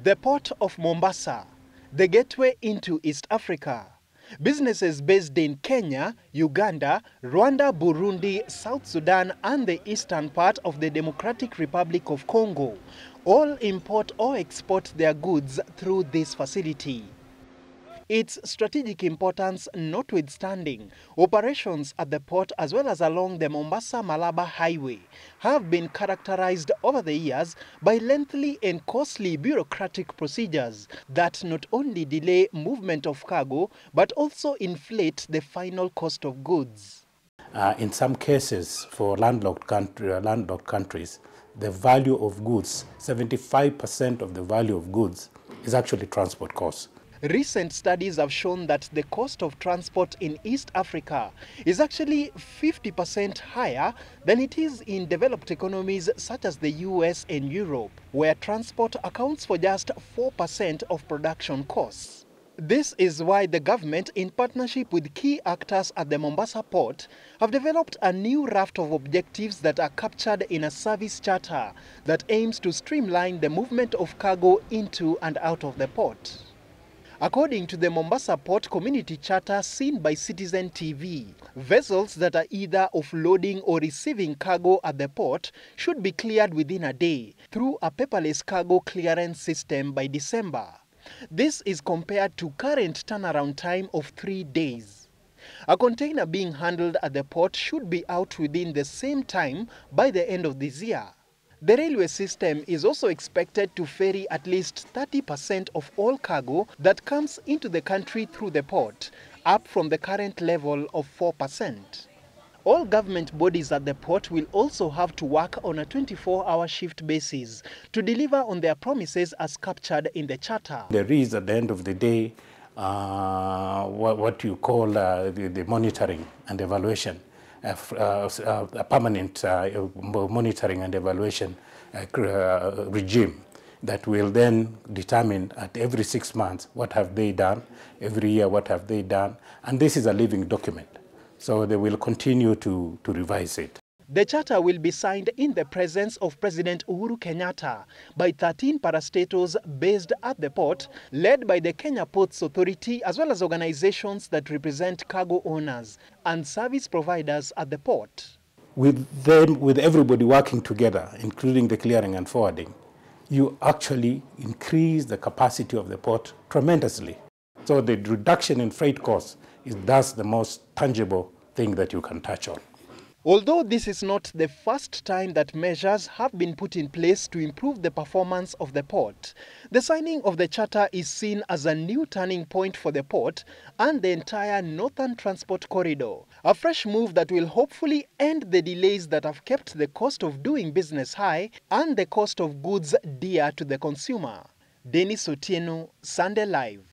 The Port of Mombasa, the gateway into East Africa. Businesses based in Kenya, Uganda, Rwanda, Burundi, South Sudan and the eastern part of the Democratic Republic of Congo all import or export their goods through this facility. Its strategic importance notwithstanding, operations at the port as well as along the Mombasa-Malaba highway have been characterized over the years by lengthy and costly bureaucratic procedures that not only delay movement of cargo but also inflate the final cost of goods. In some cases, for landlocked countries, the value of goods, 75% of the value of goods is actually transport costs. Recent studies have shown that the cost of transport in East Africa is actually 50% higher than it is in developed economies such as the US and Europe, where transport accounts for just 4% of production costs. This is why the government, in partnership with key actors at the Mombasa port, have developed a new raft of objectives that are captured in a service charter that aims to streamline the movement of cargo into and out of the port. According to the Mombasa Port Community Charter seen by Citizen TV, vessels that are either offloading or receiving cargo at the port should be cleared within a day through a paperless cargo clearance system by December. This is compared to current turnaround time of 3 days. A container being handled at the port should be out within the same time by the end of this year. The railway system is also expected to ferry at least 30% of all cargo that comes into the country through the port, up from the current level of 4%. All government bodies at the port will also have to work on a 24-hour shift basis to deliver on their promises as captured in the charter. There is, at the end of the day, what you call the monitoring and evaluation. A permanent monitoring and evaluation regime that will then determine at every 6 months what have they done, every year what have they done, and this is a living document, so they will continue to revise it. The charter will be signed in the presence of President Uhuru Kenyatta by 13 parastatals based at the port, led by the Kenya Ports Authority as well as organizations that represent cargo owners and service providers at the port. With everybody working together, including the clearing and forwarding, you actually increase the capacity of the port tremendously. So the reduction in freight costs is thus the most tangible thing that you can touch on. Although this is not the first time that measures have been put in place to improve the performance of the port, the signing of the charter is seen as a new turning point for the port and the entire northern transport corridor. A fresh move that will hopefully end the delays that have kept the cost of doing business high and the cost of goods dear to the consumer. Dennis Otieno, Sunday Live.